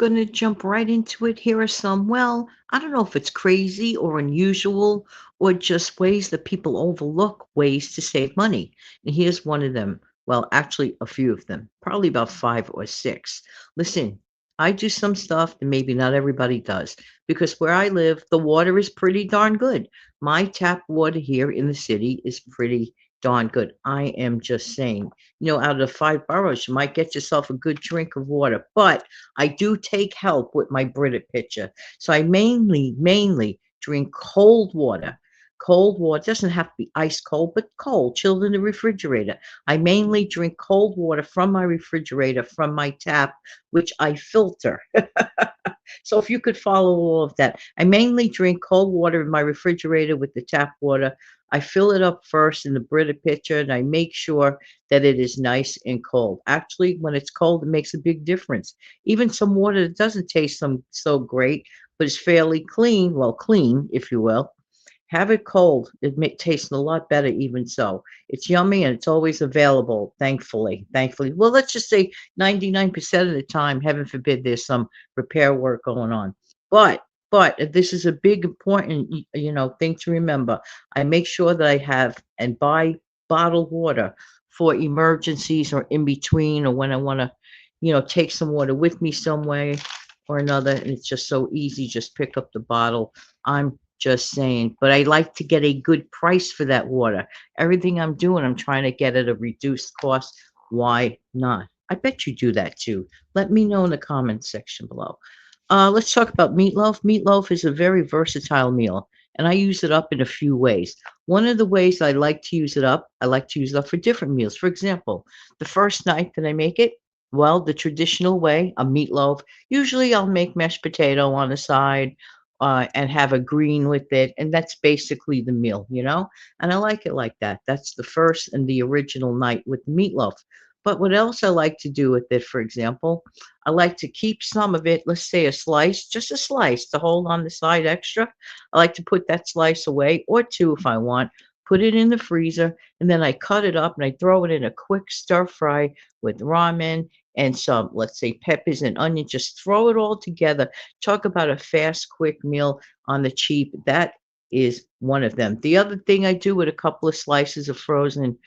going to jump right into it. Here are some, well, I don't know if it's crazy or unusual or just ways that people overlook ways to save money. And here's one of them. Well, actually, a few of them, probably about five or six. Listen, I do some stuff that maybe not everybody does because where I live, the water is pretty darn good. My tap water here in the city is pretty darn good. I am just saying, out of the five boroughs, you might get yourself a good drink of water. But I do take help with my Brita pitcher. So I mainly drink cold water. Cold water doesn't have to be ice cold, but cold, chilled in the refrigerator. I mainly drink cold water from my refrigerator, from my tap, which I filter. So if you could follow all of that, I mainly drink cold water in my refrigerator with the tap water. I fill it up first in the Brita pitcher and I make sure that it is nice and cold. Actually, when it's cold, it makes a big difference. Even some water that doesn't taste so great, but is fairly clean, well, clean, if you will. Have it cold. It tastes a lot better, even so. It's yummy and it's always available, thankfully. Thankfully. Well, let's just say 99% of the time, heaven forbid, there's some repair work going on. But this is a big important thing to remember. I make sure that I have and buy bottled water for emergencies or in between or when I want to, take some water with me some way or another. And it's just so easy. Just pick up the bottle. I'm just saying, but I like to get a good price for that water. Everything I'm doing, I'm trying to get at a reduced cost. Why not? I bet you do that too. Let me know in the comments section below. Let's talk about meatloaf. Meatloaf is a very versatile meal, and I use it up in a few ways. One of the ways I like to use it up, I like to use it up for different meals. For example, the first night that I make it, well, the traditional way, a meatloaf. Usually I'll make mashed potato on the side and have a green with it. And that's basically the meal. And I like it like that. That's the first and the original night with the meatloaf. But what else I like to do with it, for example, I like to keep some of it, let's say a slice, just a slice to hold on the side extra. I like to put that slice away, or two if I want, put it in the freezer, and then I cut it up and I throw it in a quick stir fry with ramen and some, let's say, peppers and onion. Just throw it all together. Talk about a fast, quick meal on the cheap. That is one of them. The other thing I do with a couple of slices of frozen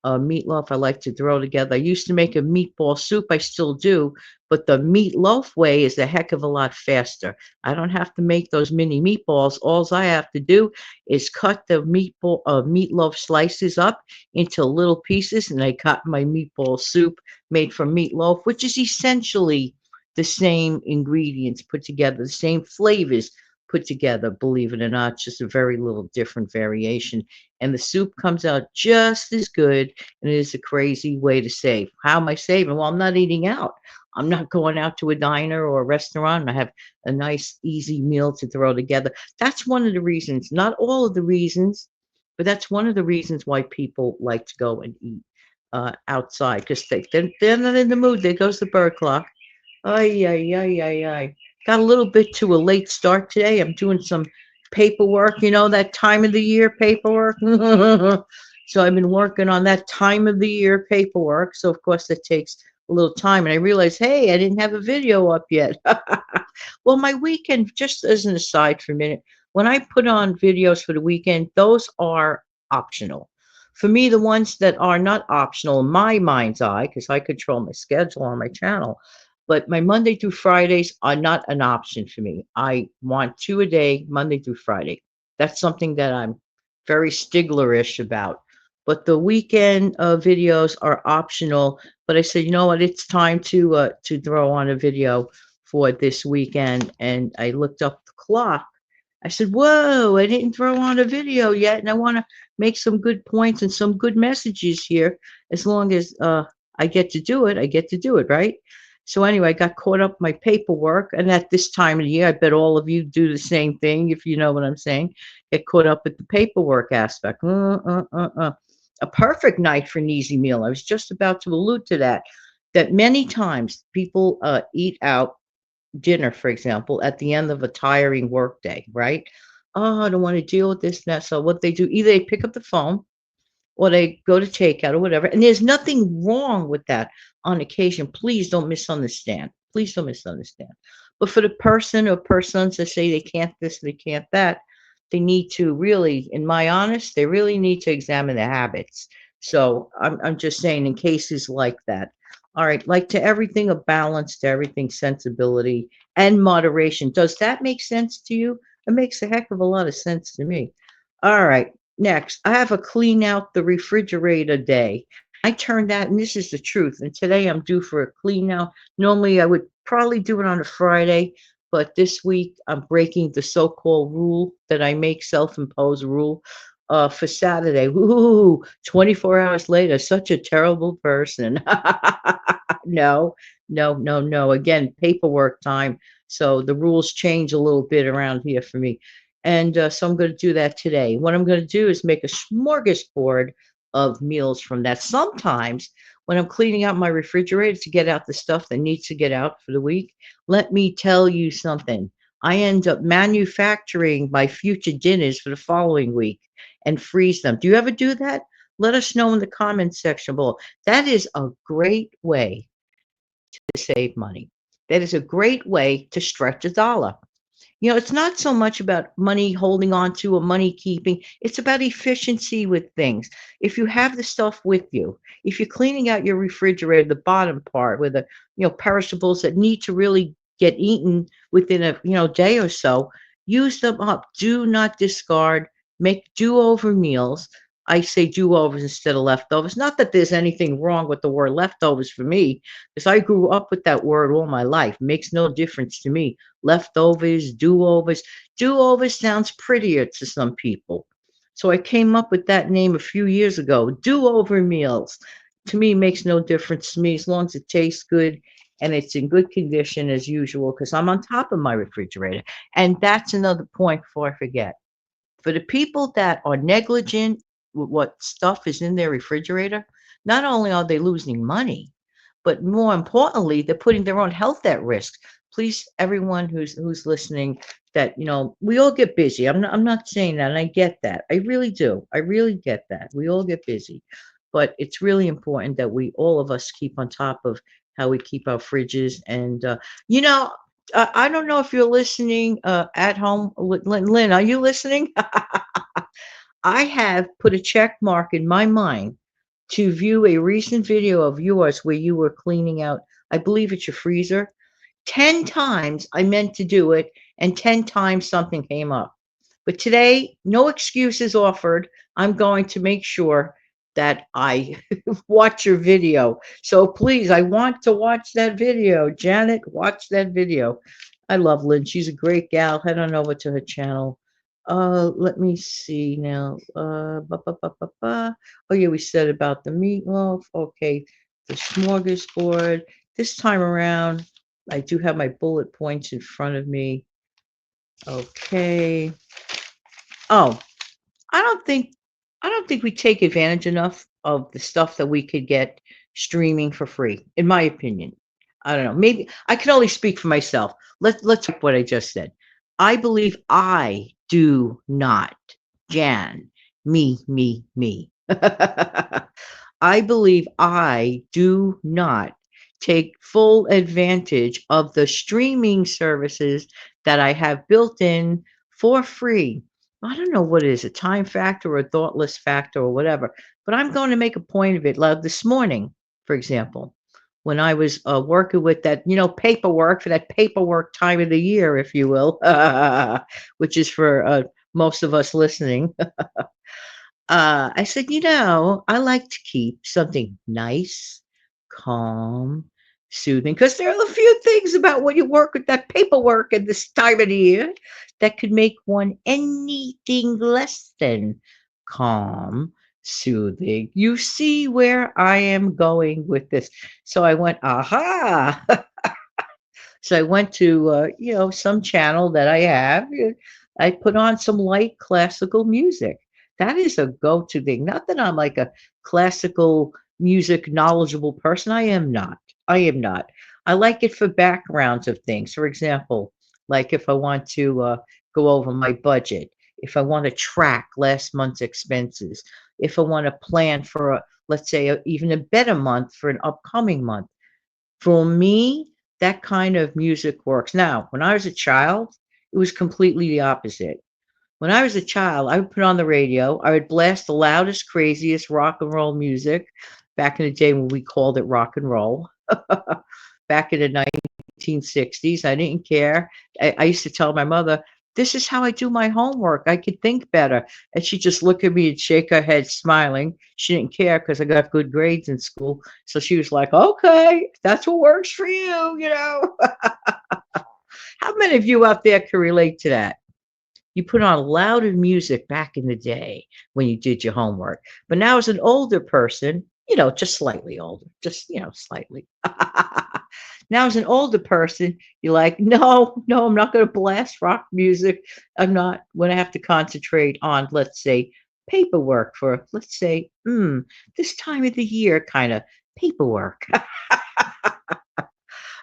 meatloaf, I like to throw together. I used to make a meatball soup. I still do, but the meatloaf way is a heck of a lot faster. I don't have to make those mini meatballs. All I have to do is cut the meatloaf slices up into little pieces, and I cut my meatball soup made from meatloaf, which is essentially the same ingredients put together, the same flavors put together, believe it or not, just a very little different variation. And the soup comes out just as good, and it is a crazy way to save. How am I saving? Well, I'm not eating out. I'm not going out to a diner or a restaurant. I have a nice, easy meal to throw together. That's one of the reasons, not all of the reasons, but that's one of the reasons why people like to go and eat outside because they're not in the mood. There goes the bird clock. Ay, ay, ay, ay, ay. Got a little bit to a late start today. I'm doing some paperwork, that time of the year paperwork. So I've been working on that time of the year paperwork. So of course that takes a little time. And I realized, hey, I didn't have a video up yet. Well, my weekend, just as an aside for a minute, when I put on videos for the weekend, those are optional. For me, the ones that are not optional in my mind's eye, because I control my schedule on my channel, but my Monday through Fridays are not an option for me. I want two a day, Monday through Friday. That's something that I'm very Stigler-ish about. But the weekend videos are optional. But I said, you know what? It's time to throw on a video for this weekend. And I looked up the clock. I said, whoa, I didn't throw on a video yet. And I want to make some good points and some good messages here. As long as I get to do it, I get to do it, right? So anyway, I got caught up in my paperwork. And at this time of the year, I bet all of you do the same thing, if you know what I'm saying. Get caught up with the paperwork aspect. A perfect night for an easy meal. I was just about to allude to that. That many times people eat out dinner, for example, at the end of a tiring workday, right? Oh, I don't want to deal with this and that. So what they do, either they pick up the phone or they go to takeout or whatever. And there's nothing wrong with that on occasion. Please don't misunderstand. Please don't misunderstand. But for the person or persons that say they can't this, they can't that, they need to really, in my honest, they really need to examine their habits. So I'm just saying in cases like that. All right, like to everything, a balance, to everything, sensibility and moderation. Does that make sense to you? It makes a heck of a lot of sense to me. All right, next, I have a clean out the refrigerator day. I turned that, and this is the truth. And today I'm due for a clean out. Normally I would probably do it on a Friday, but this week I'm breaking the so-called rule that I make self-imposed rule for Saturday. Ooh, 24 hours later, such a terrible person. No, no, no, no. Again, paperwork time. So the rules change a little bit around here for me. And so I'm going to do that today. What I'm going to do is make a smorgasbord of meals from that. Sometimes when I'm cleaning out my refrigerator to get out the stuff that needs to get out for the week, let me tell you something. I end up manufacturing my future dinners for the following week and freeze them. Do you ever do that? Let us know in the comments section below. That is a great way to save money. That is a great way to stretch a dollar. You know, it's not so much about money holding on to or money keeping. It's about efficiency with things. If you have the stuff with you, if you're cleaning out your refrigerator, the bottom part where the, perishables that need to really get eaten within a, day or so, use them up. Do not discard. Make do-over meals. I say do-overs instead of leftovers. Not that there's anything wrong with the word leftovers for me, because I grew up with that word all my life. Makes no difference to me. Leftovers, do-overs. Do-overs sounds prettier to some people. So I came up with that name a few years ago. Do-over meals. To me, makes no difference to me as long as it tastes good and it's in good condition as usual because I'm on top of my refrigerator. And that's another point before I forget. For the people that are negligent with what stuff is in their refrigerator, not only are they losing money, but more importantly, they're putting their own health at risk. Please, everyone who's listening, that we all get busy. I'm not saying that, and I get that. I really do. I really get that. We all get busy, but it's really important that we all of us keep on top of how we keep our fridges. And you know, I don't know if you're listening at home, Lynn. Are you listening? I have put a check mark in my mind to view a recent video of yours where you were cleaning out, I believe it's your freezer. 10 times I meant to do it, and 10 times something came up. But today, no excuses offered. I'm going to make sure that I watch your video. So please, I want to watch that video. Janet, watch that video. I love Lynn. She's a great gal. Head on over to her channel. Let me see now. Ba, ba, ba, ba, ba. Oh yeah, we said about the meatloaf. Okay, the smorgasbord. This time around, I do have my bullet points in front of me. Okay. Oh, I don't think I don't think we take advantage enough of the stuff that we could get streaming for free, in my opinion. I don't know. Maybe I can only speak for myself. Let's check what I just said. I believe I do not, Jan, me. I believe I do not take full advantage of the streaming services that I have built in for free. I don't know what it is, a time factor or a thoughtless factor or whatever, but I'm going to make a point of it. Like this morning, for example, when I was working with that, paperwork for that paperwork time of the year, if you will, which is for most of us listening. I said, I like to keep something nice, calm, soothing, because there are a few things about when you work with that paperwork at this time of the year that could make one anything less than calm, soothing. You see where I am going with this. So I went, aha. So I went to, some channel that I have. I put on some light classical music. That is a go-to thing. Not that I'm like a classical music knowledgeable person. I am not. I am not. I like it for backgrounds of things. For example, like if I want to go over my budget, if I want to track last month's expenses, if I want to plan for, let's say, even a better month for an upcoming month. For me, that kind of music works. Now, when I was a child, it was completely the opposite. When I was a child, I would put on the radio. I would blast the loudest, craziest rock and roll music back in the day when we called it rock and roll. Back in the 1960s, I didn't care. I used to tell my mother, "This is how I do my homework. I could think better." And she'd just look at me and shake her head, smiling. She didn't care because I got good grades in school. So she was like, "Okay, that's what works for you, you know." How many of you out there can relate to that? You put on louder music back in the day when you did your homework. But now as an older person, just slightly older, just, slightly. Now as an older person, you're like, no, no, I'm not going to blast rock music. I'm not when I have to concentrate on, let's say, paperwork for, let's say, this time of the year kind of paperwork.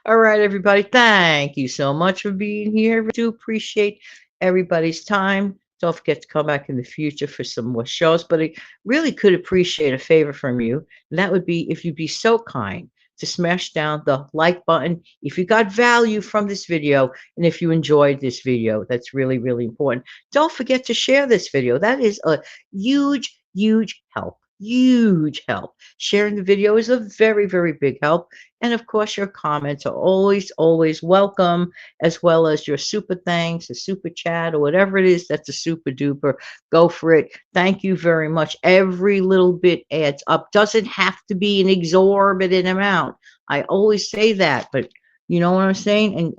All right, everybody. Thank you so much for being here. I do appreciate everybody's time. Don't forget to come back in the future for some more shows. But I really could appreciate a favor from you. And that would be if you'd be so kind to smash down the like button if you got value from this video and if you enjoyed this video. That's really, really important. Don't forget to share this video. That is a huge, huge help. Huge help. Sharing the video is a very, very big help. And of course, your comments are always, always welcome, as well as your super thanks, a super chat, or whatever it is that's a super duper. Go for it. Thank you very much. Every little bit adds up. Doesn't have to be an exorbitant amount. I always say that, but you know what I'm saying?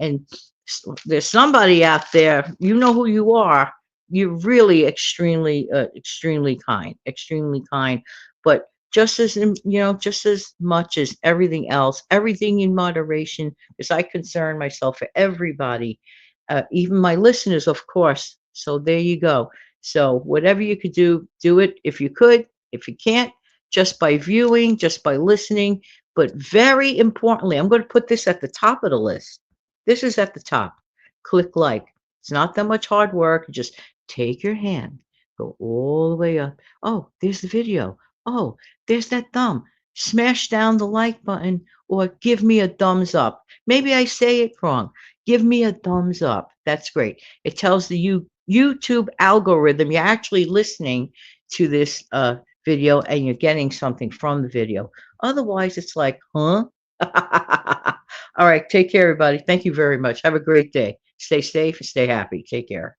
There's somebody out there, you know who you are. You're really extremely, extremely kind, extremely kind. But just as much as everything else, everything in moderation, because I concern myself for everybody, even my listeners, of course. So there you go. So whatever you could do, do it if you could. If you can't, just by viewing, just by listening. But very importantly, I'm going to put this at the top of the list. This is at the top. Click like. It's not that much hard work. Just take your hand, go all the way up. Oh, there's the video. Oh, there's that thumb. Smash down the like button or give me a thumbs up. Maybe I say it wrong. Give me a thumbs up. That's great. It tells the YouTube algorithm you're actually listening to this video and you're getting something from the video. Otherwise, it's like, huh? All right. Take care, everybody. Thank you very much. Have a great day. Stay safe and stay happy. Take care.